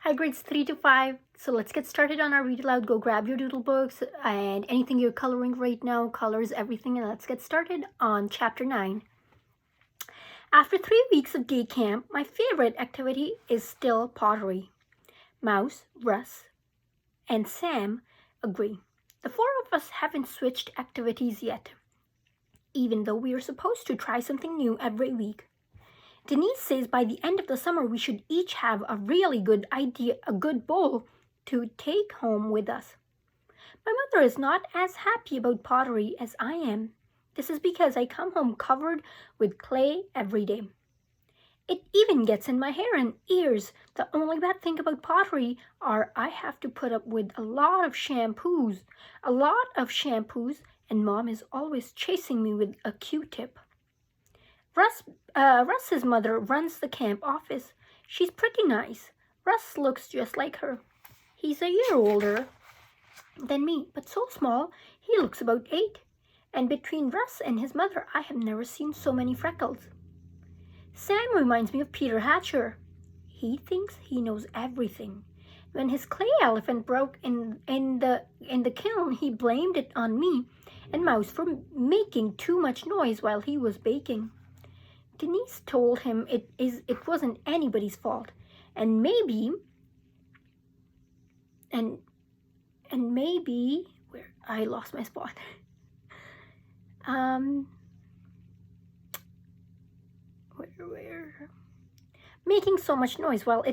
Hi, grades 3 to 5. So let's get started on our read aloud. Go grab your doodle books and anything you're coloring right now, colors, everything, and let's get started on chapter 9. After 3 weeks of day camp, my favorite activity is still pottery. Mouse, Russ, and Sam agree. The four of us haven't switched activities yet, even though we are supposed to try something new every week. Denise says by the end of the summer we should each have a really good idea, a good bowl to take home with us. My mother is not as happy about pottery as I am. This is because I come home covered with clay every day. It even gets in my hair and ears. The only bad thing about pottery are I have to put up with a lot of shampoos, and Mom is always chasing me with a Q-tip. Russ's mother runs the camp office. She's pretty nice. Russ looks just like her. He's a year older than me, but so small, he looks about 8. And between Russ and his mother, I have never seen so many freckles. Sam reminds me of Peter Hatcher. He thinks he knows everything. When his clay elephant broke in the kiln, he blamed it on me and Mouse for making too much noise while he was baking. Denise told him it wasn't anybody's fault, and maybe where I lost my spot. Where making so much noise while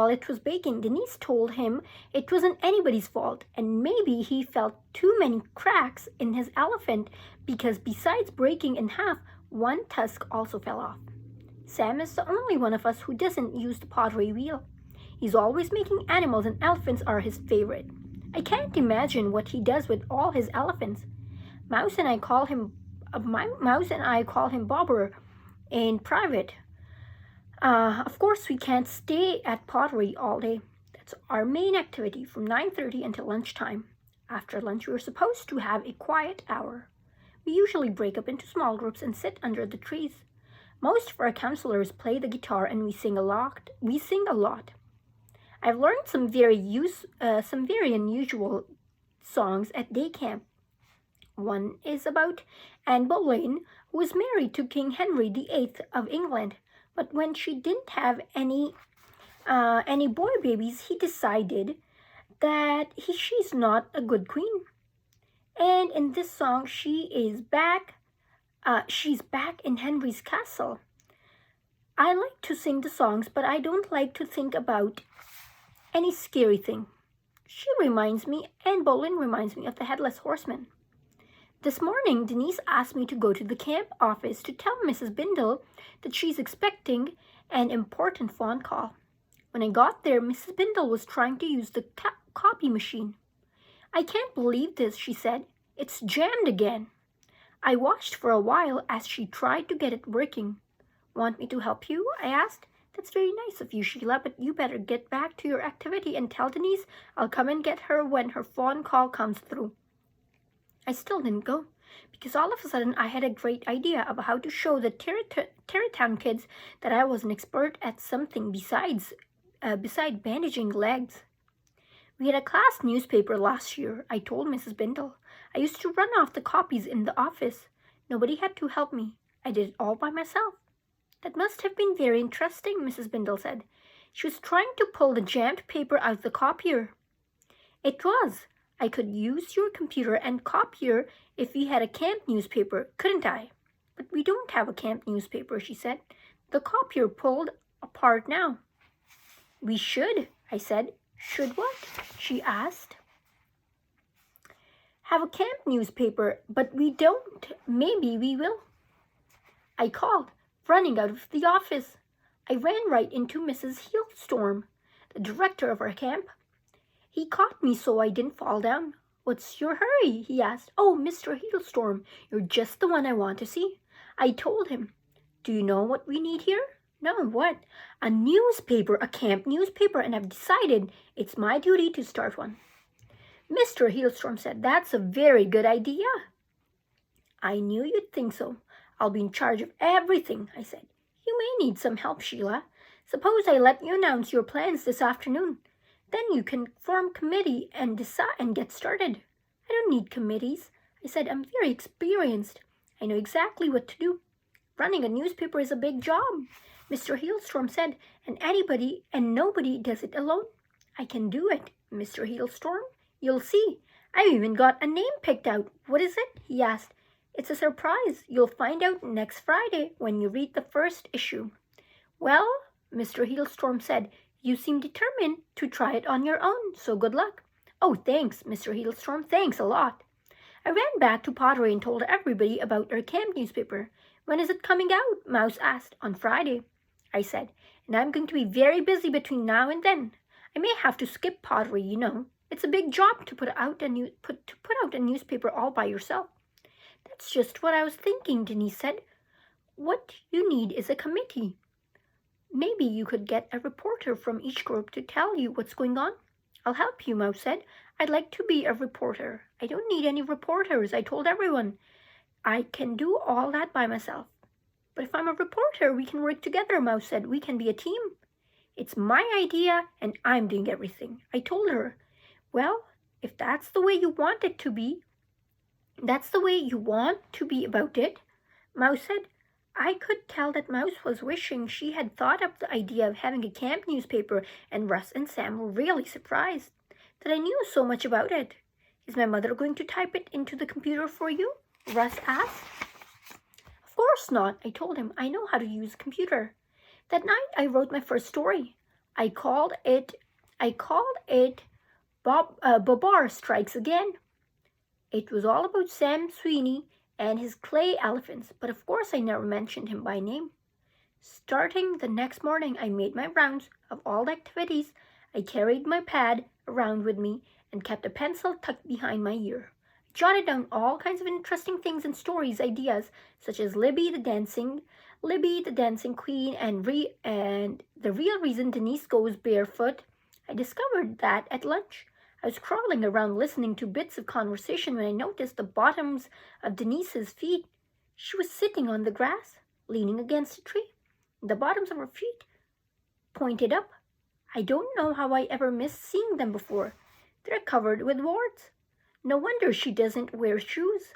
it was baking. Denise told him it wasn't anybody's fault, and maybe he felt too many cracks in his elephant because besides breaking in half, one tusk also fell off. Sam is the only one of us who doesn't use the pottery wheel. He's always making animals, and elephants are his favorite. I can't imagine what he does with all his elephants. Mouse and I call him Bobber in private. Of course, we can't stay at pottery all day. That's our main activity from 9:30 until lunchtime. After lunch, we're supposed to have a quiet hour. We usually break up into small groups and sit under the trees. Most of our counselors play the guitar and we sing a lot. I've learned some very unusual songs at day camp. One is about Anne Boleyn, who was married to King Henry VIII of England, but when she didn't have any boy babies, he decided that she's not a good queen. And in this song, she's back in Henry's castle. I like to sing the songs, but I don't like to think about any scary thing. Anne Boleyn reminds me of the Headless Horseman. This morning, Denise asked me to go to the camp office to tell Mrs. Bindle that she's expecting an important phone call. When I got there, Mrs. Bindle was trying to use the copy machine. I can't believe this, she said. It's jammed again. I watched for a while as she tried to get it working. Want me to help you? I asked. That's very nice of you, Sheila, but you better get back to your activity and tell Denise I'll come and get her when her phone call comes through. I still didn't go, because all of a sudden I had a great idea about how to show the Terrytown kids that I was an expert at something beside bandaging legs. We had a class newspaper last year, I told Mrs. Bindle. I used to run off the copies in the office. Nobody had to help me. I did it all by myself. That must have been very interesting, Mrs. Bindle said. She was trying to pull the jammed paper out of the copier. It was. I could use your computer and copier if we had a camp newspaper, couldn't I? But we don't have a camp newspaper, she said. The copier pulled apart now. We should, I said. Should what? She asked. Have a camp newspaper, but we don't. Maybe we will. I called, running out of the office. I ran right into Mrs. Hailstorm, the director of our camp. He caught me so I didn't fall down. What's your hurry? He asked. Oh, Mr. Hailstorm, you're just the one I want to see. I told him. Do you know what we need here? No, what? A newspaper, a camp newspaper, and I've decided it's my duty to start one. Mr. Hailstorm said, that's a very good idea. I knew you'd think so. I'll be in charge of everything, I said. You may need some help, Sheila. Suppose I let you announce your plans this afternoon. Then you can form committee and decide and get started. I don't need committees. I said, I'm very experienced. I know exactly what to do. Running a newspaper is a big job, Mr. Hailstorm said, and nobody does it alone. I can do it, Mr. Hailstorm. You'll see. I've even got a name picked out. What is it? He asked. It's a surprise. You'll find out next Friday when you read the first issue. Well, Mr. Hailstorm said, you seem determined to try it on your own, so good luck. Oh, thanks, Mr. Hailstorm. Thanks a lot. I ran back to Pottery and told everybody about our camp newspaper. When is it coming out? Mouse asked. On Friday, I said, and I'm going to be very busy between now and then. I may have to skip Pottery, you know. It's a big job to put out a newspaper all by yourself. That's just what I was thinking, Denise said. What you need is a committee. Maybe you could get a reporter from each group to tell you what's going on. I'll help you, Mouse said. I'd like to be a reporter. I don't need any reporters, I told everyone. I can do all that by myself. But if I'm a reporter, we can work together, Mouse said. We can be a team. It's my idea, and I'm doing everything, I told her. Well, if that's the way you want it to be, that's the way you want to be about it, Mouse said. I could tell that Mouse was wishing she had thought up the idea of having a camp newspaper, and Russ and Sam were really surprised that I knew so much about it. Is my mother going to type it into the computer for you? Russ asked. Of course not, I told him. I know how to use a computer. That night I wrote my first story. I called it Bobar Strikes Again. It was all about Sam Sweeney and his clay elephants, but of course I never mentioned him by name. Starting the next morning, I made my rounds of all the activities. I carried my pad around with me and kept a pencil tucked behind my ear. I jotted down all kinds of interesting things and stories, ideas, such as Libby the Dancing Queen, and the real reason Denise goes barefoot. I discovered that at lunch. I was crawling around listening to bits of conversation when I noticed the bottoms of Denise's feet. She was sitting on the grass, leaning against a tree. The bottoms of her feet pointed up. I don't know how I ever missed seeing them before. They're covered with warts. No wonder she doesn't wear shoes.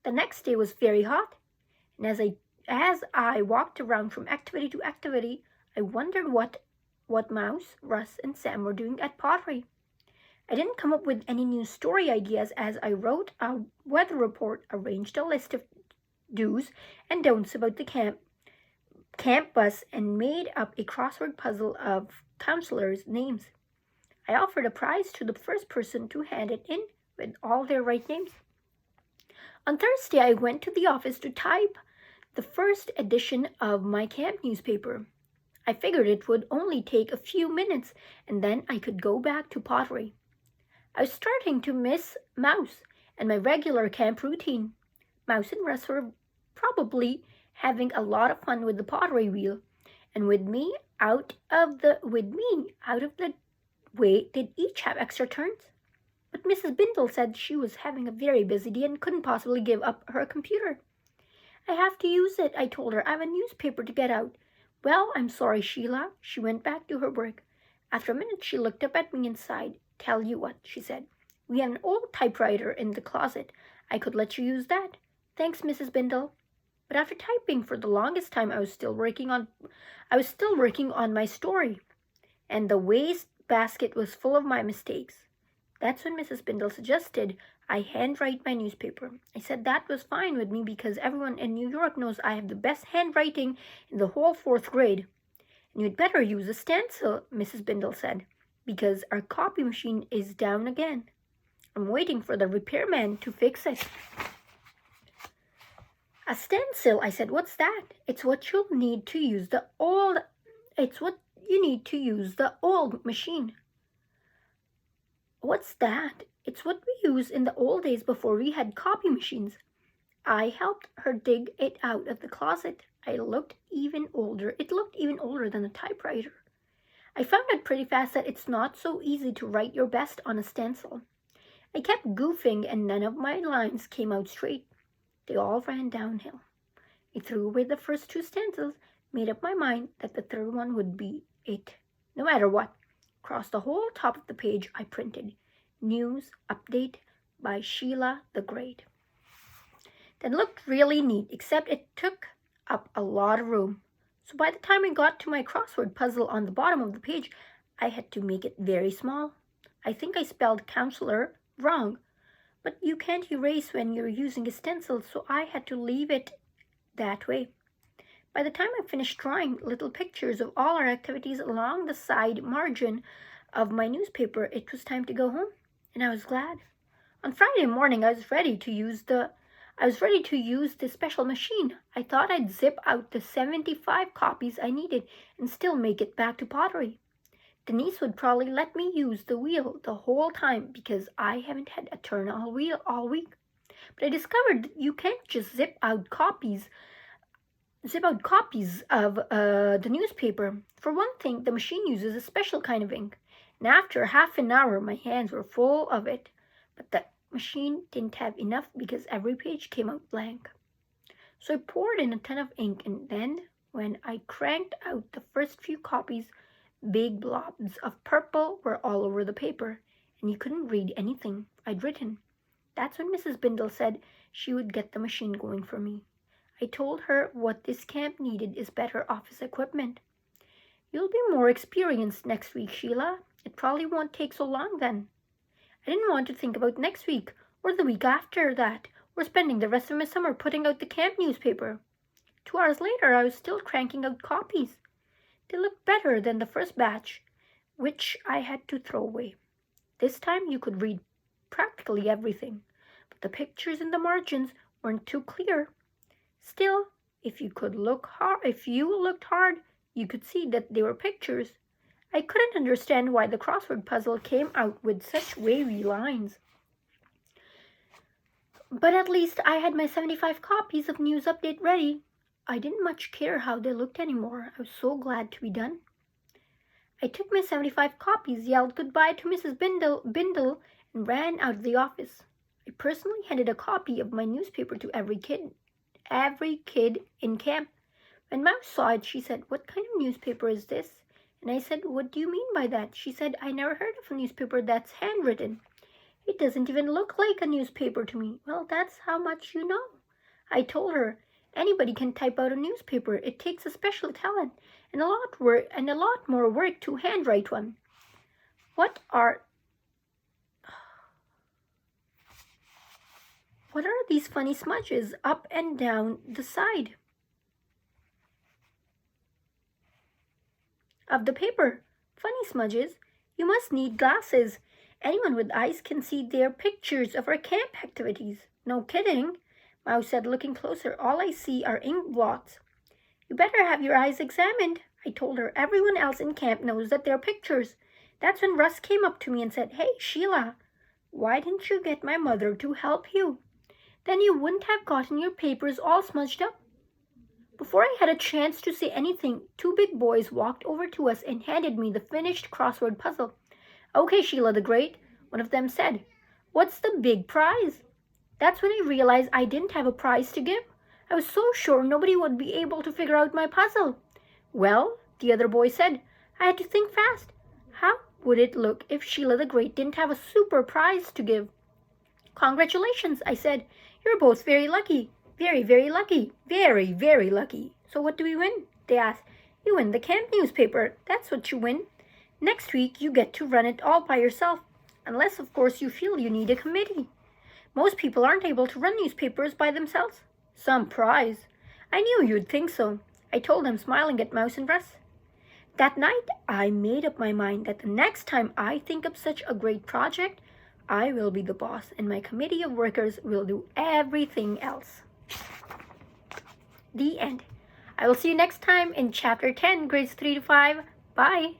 The next day was very hot, and as I walked around from activity to activity, I wondered what Mouse, Russ, and Sam were doing at Pottery. I didn't come up with any new story ideas as I wrote a weather report, arranged a list of do's and don'ts about the camp bus, and made up a crossword puzzle of counselors' names. I offered a prize to the first person to hand it in with all their right names. On Thursday, I went to the office to type the first edition of my camp newspaper. I figured it would only take a few minutes, and then I could go back to Pottery. I was starting to miss Mouse and my regular camp routine. Mouse and Russ were probably having a lot of fun with the pottery wheel, and with me out of the way, they'd each have extra turns. But Mrs. Bindle said she was having a very busy day and couldn't possibly give up her computer. I have to use it, I told her. I have a newspaper to get out. Well, I'm sorry, Sheila. She went back to her work. After a minute, she looked up at me and sighed. Tell you what, she said. We have an old typewriter in the closet. I could let you use that. Thanks, Mrs. Bindle. But after typing for the longest time, I was still working on my story, and the waste basket was full of my mistakes. That's when Mrs. Bindle suggested I handwrite my newspaper. I said that was fine with me because everyone in New York knows I have the best handwriting in the whole 4th grade. And you'd better use a stencil, Mrs. Bindle said, because our copy machine is down again. I'm waiting for the repairman to fix it. A stencil, I said. What's that? It's what you need to use the old machine. What's that? It's what we used in the old days before we had copy machines. I helped her dig it out of the closet. It looked even older than a typewriter. I found out pretty fast that it's not so easy to write your best on a stencil. I kept goofing and none of my lines came out straight. They all ran downhill. I threw away the first 2 stencils, made up my mind that the third one would be it, no matter what. Across the whole top of the page, I printed News Update by Sheila the Great. That looked really neat, except it took up a lot of room. So by the time I got to my crossword puzzle on the bottom of the page, I had to make it very small. I think I spelled counselor wrong, but you can't erase when you're using a stencil, so I had to leave it that way. By the time I finished drawing little pictures of all our activities along the side margin of my newspaper, it was time to go home, and I was glad. On Friday morning, I was ready to use the special machine. I thought I'd zip out the 75 copies I needed and still make it back to Pottery. Denise would probably let me use the wheel the whole time because I haven't had a turn all week. But I discovered that you can't just zip out copies of the newspaper. For one thing, the machine uses a special kind of ink, and after half an hour my hands were full of it. But the machine didn't have enough because every page came out blank. So I poured in a ton of ink, and then when I cranked out the first few copies, big blobs of purple were all over the paper, and you couldn't read anything I'd written. That's when Mrs. Bindle said she would get the machine going for me. I told her what this camp needed is better office equipment. You'll be more experienced next week, Sheila. It probably won't take so long then. I didn't want to think about next week, or the week after that, or spending the rest of my summer putting out the camp newspaper. 2 hours later, I was still cranking out copies. They looked better than the first batch, which I had to throw away. This time you could read practically everything, but the pictures in the margins weren't too clear. Still, if you looked hard, you could see that they were pictures. I couldn't understand why the crossword puzzle came out with such wavy lines. But at least I had my 75 copies of News Update ready. I didn't much care how they looked anymore. I was so glad to be done. I took my 75 copies, yelled goodbye to Mrs. Bindle, and ran out of the office. I personally handed a copy of my newspaper to every kid in camp. When Mouse saw it, she said, "What kind of newspaper is this?" And I said, "What do you mean by that?" She said, "I never heard of a newspaper that's handwritten. It doesn't even look like a newspaper to me." "Well, that's how much you know." I told her, "Anybody can type out a newspaper. It takes a special talent and a lot more work to handwrite one." What are these funny smudges up and down the side of the paper? Funny smudges? You must need glasses. Anyone with eyes can see their pictures of our camp activities. No kidding, Mouse said, looking closer. All I see are ink blots. You better have your eyes examined, I told her. Everyone else in camp knows that they're pictures. That's when Russ came up to me and said, "Hey, Sheila, why didn't you get my mother to help you? Then you wouldn't have gotten your papers all smudged up." Before I had a chance to say anything, 2 big boys walked over to us and handed me the finished crossword puzzle. "Okay, Sheila the Great," one of them said. "What's the big prize?" That's when I realized I didn't have a prize to give. I was so sure nobody would be able to figure out my puzzle. "Well," the other boy said, I had to think fast. How would it look if Sheila the Great didn't have a super prize to give? "Congratulations," I said. "You're both very lucky. Very, very lucky. Very, very lucky." "So what do we win?" they asked. "You win the camp newspaper. That's what you win. Next week you get to run it all by yourself. Unless, of course, you feel you need a committee. Most people aren't able to run newspapers by themselves." "Some prize." "I knew you'd think so," I told them, smiling at Mouse and Russ. That night, I made up my mind that the next time I think of such a great project, I will be the boss and my committee of workers will do everything else. The end. I will see you next time in Chapter 10, Grades 3 to 5. Bye.